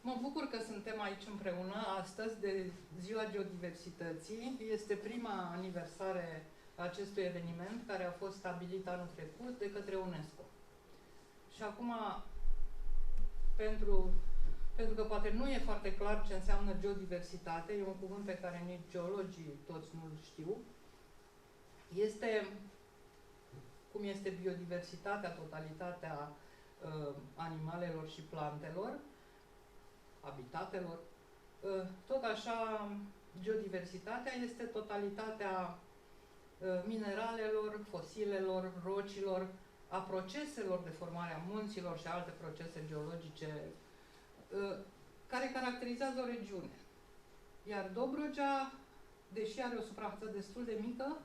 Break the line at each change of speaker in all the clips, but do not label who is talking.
Mă bucur că suntem aici împreună astăzi de Ziua Geodiversității. Este prima aniversare a acestui eveniment care a fost stabilit anul trecut de către UNESCO. Și acum, pentru că poate nu e foarte clar ce înseamnă geodiversitate, e un cuvânt pe care nici geologii toți nu-l știu, este cum este biodiversitatea, totalitatea animalelor și plantelor, habitatelor. Tot așa, geodiversitatea este totalitatea mineralelor, fosilelor, rocilor, a proceselor de formare a munților și alte procese geologice care caracterizează o regiune. Iar Dobrogea, deși are o suprafață destul de mică,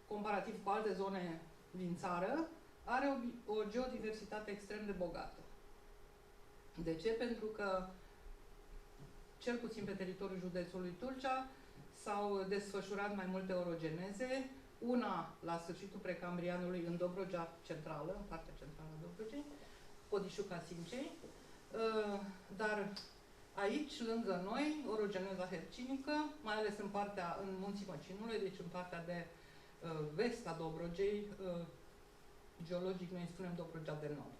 comparativ cu alte zone din țară, are o geodiversitate extrem de bogată. De ce? Pentru că, cel puțin pe teritoriul județului Tulcea, s-au desfășurat mai multe orogeneze, una la sfârșitul precambrianului în Dobrogea centrală, în partea centrală a Dobrogei, Podișuca Simcei, dar aici, lângă noi, orogeneza hercinică, mai ales în Munții Măcinului, deci în partea de vest a Dobrogei, geologic noi spunem Dobrogea de Nord.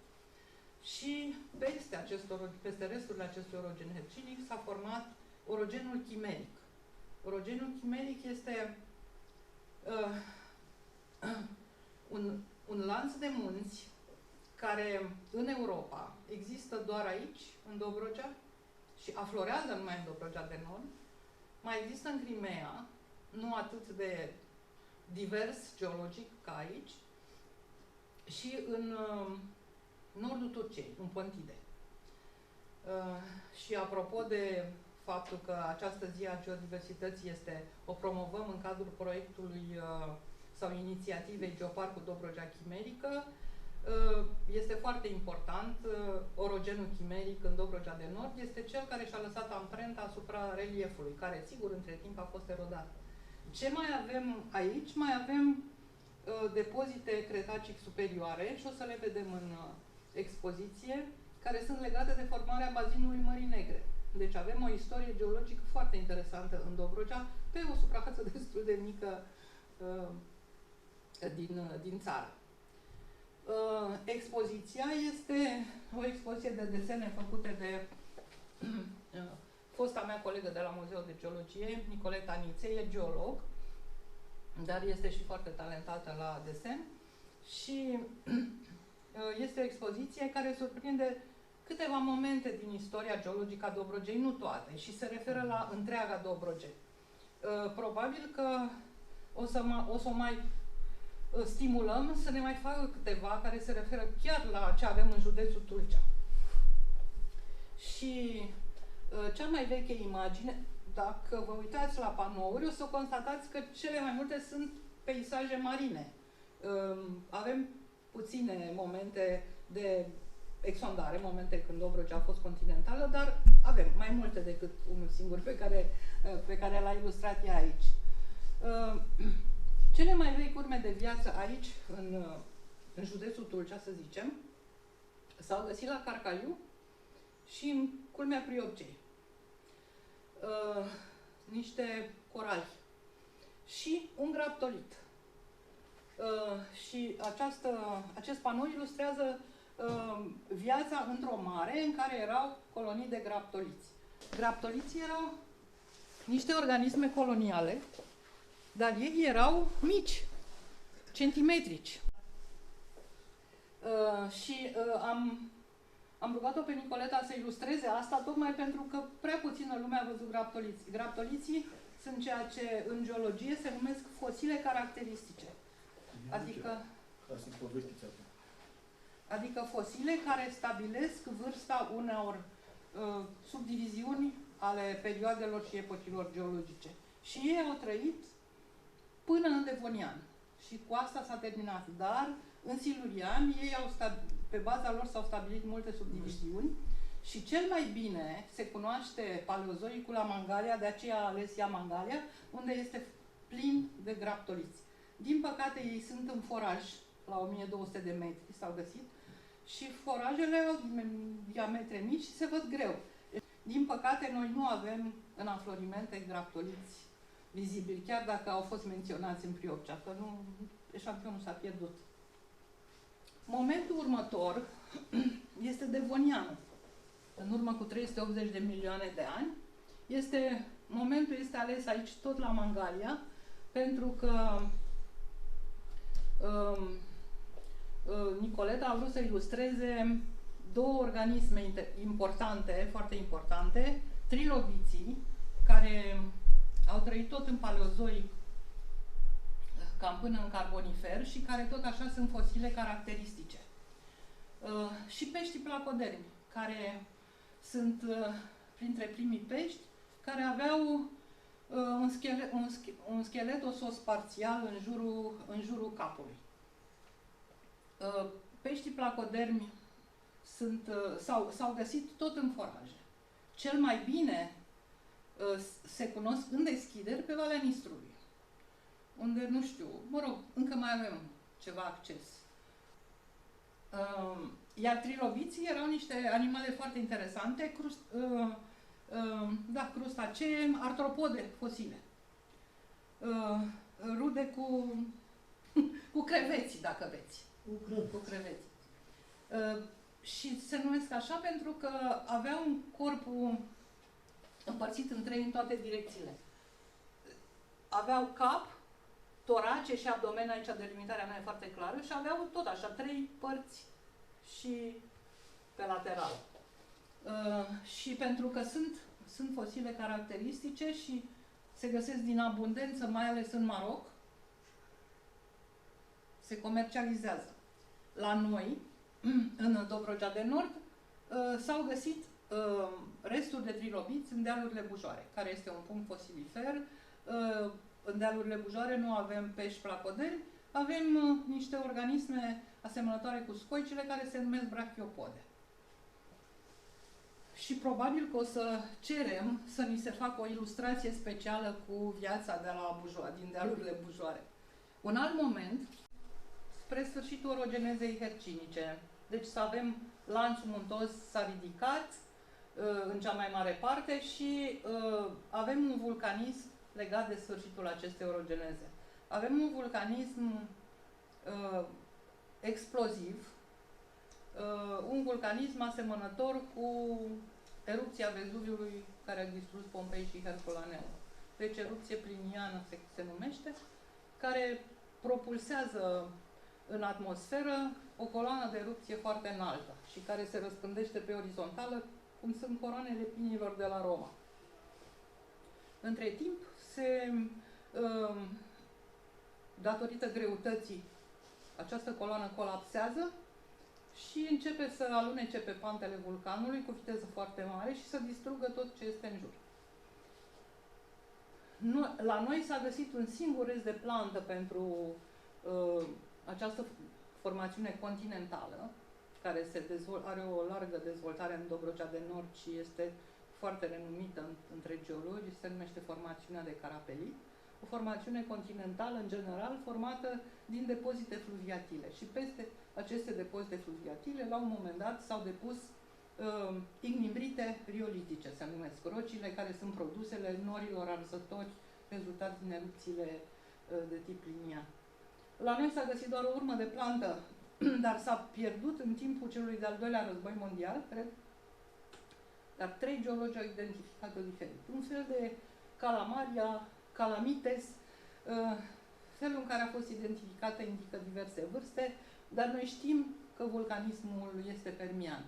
Și peste restul acestui orogen hercinic s-a format orogenul chimeric. Orogenul chimeric este un lanț de munți care în Europa există doar aici, în Dobrogea, și aflorează numai în Dobrogea de Nord. Mai există în Crimea, nu atât de divers geologic ca aici, și în nordul Turciei, în Pontide. Și apropo de faptul că această zi a geodiversității o promovăm în cadrul proiectului sau inițiativei Geoparcul Dobrogea Chimerică, este foarte important, orogenul chimeric în Dobrogea de Nord este cel care și-a lăsat amprenta asupra reliefului, care, sigur, între timp a fost erodat. Ce mai avem aici? Mai avem depozite cretacic superioare și o să le vedem în expoziție, care sunt legate de formarea bazinului Mării Negre. Deci avem o istorie geologică foarte interesantă în Dobrogea, pe o suprafață destul de mică din țară. Expoziția este o expoziție de desene făcute de fosta mea colegă de la Muzeul de Geologie, Nicoleta Nițe, e geolog, dar este și foarte talentată la desen și este o expoziție care surprinde câteva momente din istoria geologică a Dobrogei, nu toate, și se referă la întreaga Dobroge. Probabil că o să o mai stimulăm să ne mai facă câteva care se referă chiar la ce avem în județul Tulcea. Și cea mai veche imagine, dacă vă uitați la panouri, o să constatați că cele mai multe sunt peisaje marine. Avem puține momente de exondare, momente când Dobrogea a fost continentală, dar avem mai multe decât unul singur pe care l-a ilustrat ea aici. Cele mai vechi urme de viață aici, în județul Tulcea, să zicem, s-au găsit la Carcaliu și în culmea Priopcei. Niște corali și un graptolit. Și acest panou ilustrează viața într-o mare în care erau colonii de graptoliți. Graptoliții erau niște organisme coloniale, dar ei erau mici, centimetrici. Și am rugat-o pe Nicoleta să ilustreze asta, tocmai pentru că prea puțină lume a văzut graptoliți. Graptoliții sunt ceea ce în geologie se numesc fosile caracteristice. Adică fosile care stabilesc vârsta unor subdiviziuni ale perioadelor și epocilor geologice. Și ei au trăit până în Devonian. Și cu asta s-a terminat. Dar în Silurian, pe baza lor s-au stabilit multe subdiviziuni și cel mai bine se cunoaște Paleozoicul la Mangalia, de aceea a ales ea Mangalia, unde este plin de graptoliți. Din păcate, ei sunt în foraj, la 1200 de metri s-au găsit, și forajele au diametre mici și se văd greu. Din păcate, noi nu avem în aflorimente graptoliți vizibili, chiar dacă au fost menționați în Priopcea, că nu, eșantionul s-a pierdut. Momentul următor este Devonianul. În urmă cu 380 de milioane de ani. Momentul este ales aici tot la Mangalia, pentru că Nicoleta a vrut să ilustreze două organisme importante, foarte importante, trilobiții, care au trăit tot în Paleozoic, cam până în Carbonifer, și care tot așa sunt fosile caracteristice. Și peștii placodermi, care sunt printre primii pești, care aveau un schelet osos parțial în jurul capului. Peștii placodermi s-au găsit tot în foraje. Cel mai bine se cunosc în deschideri pe Valea Nistrului, unde, nu știu, mă rog, încă mai avem ceva acces. Iar trilobiții erau niște animale foarte interesante, crustacee, artropode fosile, rude cu creveții, dacă veți. Cu creveții. Și se numesc așa pentru că aveau un corpul împărțit în trei în toate direcțiile. Aveau cap, torace și abdomen, aici delimitarea mea e foarte clară, și aveau tot așa, trei părți și pe lateral. Și pentru că sunt fosile caracteristice și se găsesc din abundență, mai ales în Maroc, se comercializează. La noi, în Dobrogea de Nord, s-au găsit resturi de trilobiți în dealurile Bujoare, care este un punct fosilifer. În dealurile Bujoare nu avem pești placoderi, avem niște organisme asemănătoare cu scoicile care se numesc brachiopode. Și probabil că o să cerem să ni se facă o ilustrație specială cu viața de la Bujoare, din dealurile Bujoare. Un alt moment, spre sfârșitul orogenezei hercinice. Deci să avem lanțul muntos s-a ridicat în cea mai mare parte și avem un vulcanism legat de sfârșitul acestei orogeneze. Avem un vulcanism exploziv, un vulcanism asemănător cu erupția Vezuviului care a distrus Pompei și Herculaneum. Deci erupție pliniană se numește, care propulsează în atmosferă o coloană de erupție foarte înaltă și care se răspândește pe orizontală, cum sunt coroanele pinilor de la Roma. Între timp, datorită greutății, această coloană colapsează și începe să alunece pe pantele vulcanului cu viteză foarte mare și să distrugă tot ce este în jur. La noi s-a găsit un singur rest de plantă pentru această formațiune continentală, care are o largă dezvoltare în Dobrogea de Nord și este foarte renumită între geologi, se numește formațiunea de Carapelit, o formațiune continentală, în general, formată din depozite fluviatile. Și peste aceste depozite fluviatile, la un moment dat, s-au depus ignimbrite riolitice, se numesc rocile, care sunt produsele norilor arzători rezultați din erupțiile de tip linian. La noi s-a găsit doar o urmă de plantă, dar s-a pierdut în timpul celui de-al doilea război mondial, cred. Dar 3 geologi au identificat-o diferit. Un fel de calamaria, calamites, felul în care a fost identificată indică diverse vârste, dar noi știm că vulcanismul este permian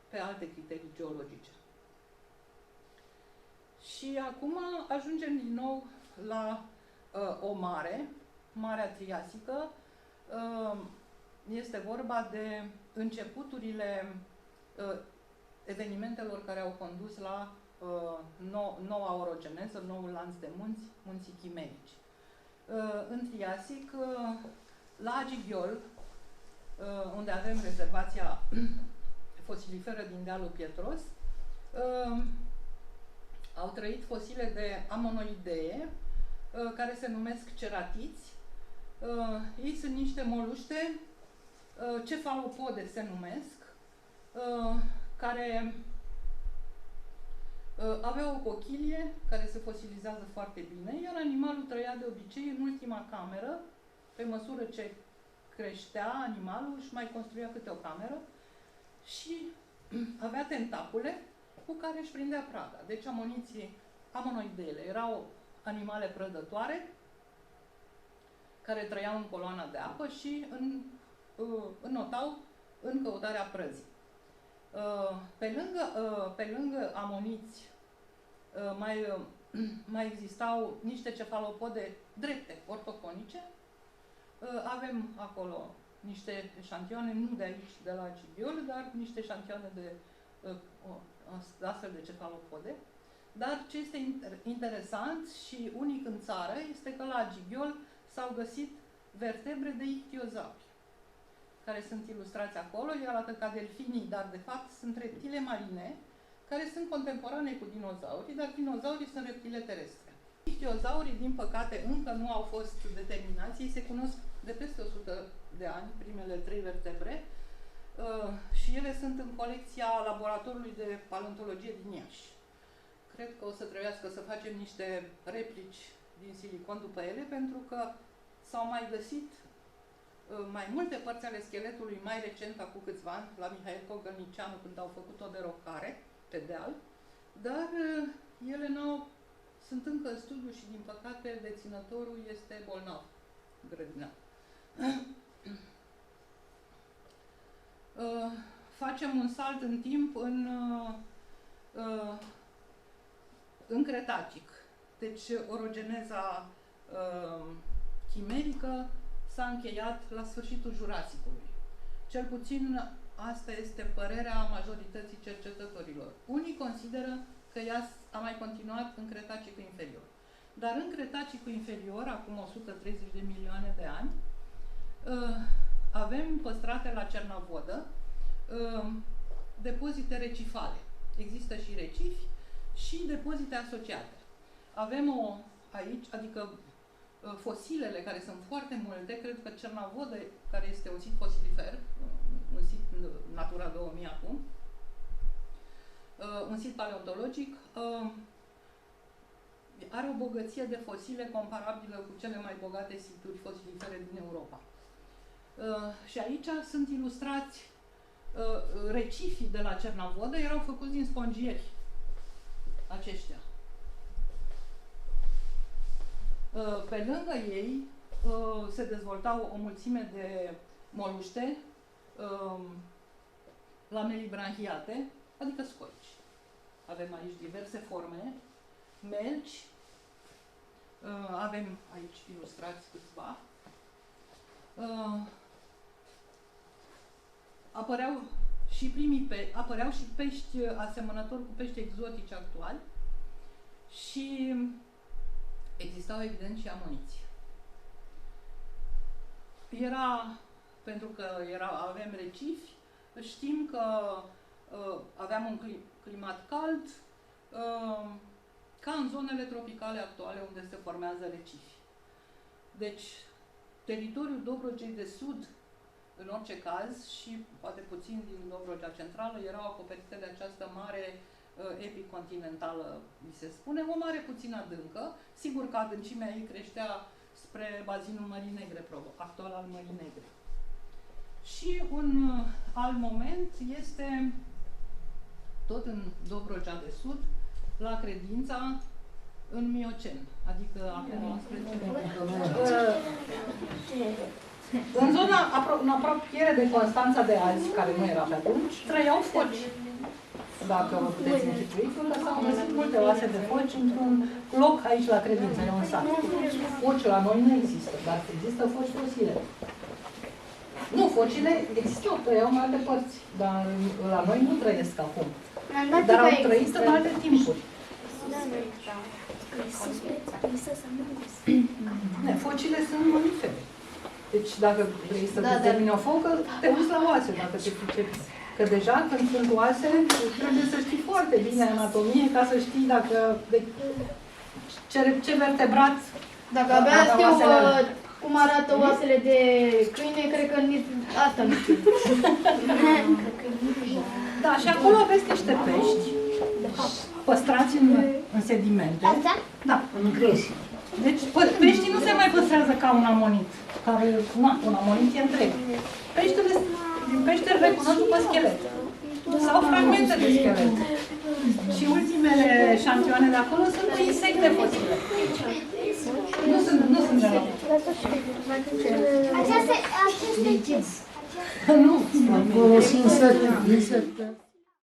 pe alte criterii geologice. Și acum ajungem din nou la o mare, Marea Triasică. Este vorba de începuturile evenimentelor care au condus la noua orogeneză, noul lanț de munți, munții Chimerici. În Triasic, la Agighiol, unde avem rezervația fosiliferă din dealul Pietros, au trăit fosile de amonoidee, care se numesc ceratiți. Ei sunt niște moluște, cefalopode se numesc, care avea o cochilie care se fosilizează foarte bine, iar animalul trăia de obicei în ultima cameră. Pe măsură ce creștea animalul, își mai construia câte o cameră și avea tentacule cu care își prindea prada. Deci amoniții amonoidele erau animale prădătoare care trăiau în coloana de apă și înnotau în căutarea prăzii. Pe lângă amoniți mai existau niște cefalopode drepte, ortoconice. Avem acolo niște eșantioane, nu de aici, de la Gibiol, dar niște eșantioane de astfel de cefalopode. Dar ce este interesant și unic în țară este că la Gibiol s-au găsit vertebre de ictiozauri, care sunt ilustrați acolo. Ei arată ca delfinii, dar de fapt sunt reptile marine, care sunt contemporane cu dinozaurii, dar dinozaurii sunt reptile terestre. Ictiozaurii, din păcate, încă nu au fost determinați. Ei se cunosc de peste 100 de ani, primele 3 vertebre, și ele sunt în colecția laboratorului de paleontologie din Iași. Cred că o să trebuiască să facem niște replici din silicon după ele, pentru că s-au mai găsit mai multe părți ale scheletului mai recent, acum câțiva ani, la Mihail Cogălnicianu, când au făcut o derocare pe deal, dar ele sunt încă în studiu și, din păcate, deținătorul este bolnav, grădinav. Facem un salt în timp în Cretacic. Deci, orogeneza chimerică s-a încheiat la sfârșitul Jurasicului. Cel puțin asta este părerea majorității cercetătorilor. Unii consideră că ea a mai continuat în Cretacicul inferior. Dar în Cretacicul inferior, acum 130 de milioane de ani, avem păstrate la Cernavodă depozite recifale. Există și recifi și depozite asociate. Avem aici, adică fosilele, care sunt foarte multe, cred că Cernavodă, care este un sit fosilifer, un sit Natura 2000 acum, un sit paleontologic, are o bogăție de fosile comparabilă cu cele mai bogate situri fosilifere din Europa. Și aici sunt ilustrați recifii de la Cernavodă, erau făcuți din spongieri aceștia. Pe lângă ei se dezvoltau o mulțime de moluște, lamelii branchiate, adică scoici. Avem aici diverse forme, melci, avem aici ilustrați câțiva. Apăreau și pești asemănători cu pești exotici actuali și existau evident și amoniți. Pentru că avem recifi, știm că aveam un climat cald, ca în zonele tropicale actuale unde se formează recifi. Deci, teritoriul Dobrogei de Sud, în orice caz, și poate puțin din Dobrogea Centrală, erau acoperite de această mare epicontinentală, mi se spune, o mare puțin adâncă. Sigur că adâncimea ei creștea spre bazinul Mării Negre, actual al Mării Negre. Și un alt moment este tot în Dobrogea de Sud, la Credința, în Miocen, adică acum în zona în apropiere de Constanța de azi, care nu era pe atunci, trăiau foci. Dacă o puteți închipui, că s-au găsit multe oase de foci într-un loc aici la Credința, e un sat. Foci la noi nu există, dar există foci fosile. Nu, focile existau, trăiau în alte părți, dar la noi nu trăiesc acum. Dar au trăit în alte timpuri. Focile sunt mamifere. Deci dacă vrei să determini o focă, te uiți la oase, dacă te pricepi. Că deja când sunt oase, trebuie să știi foarte bine anatomie ca să știi ce vertebrat.
Dacă abia știu cum arată oasele de câine, cred că nici asta nu știu.
Da, și acolo aveți niște pești păstrați în sedimente. Da.
În greși.
Deci peștii nu se mai păstrează ca un amonit, care, un amonit e întreg. Din pește recunosc după schelet. Sau fragmente de schelet. Și ultimele șantioane de acolo sunt cu insecte fosile. Nu sunt de la.
Aceste ce?
Nu.
Acolo sunt insecte.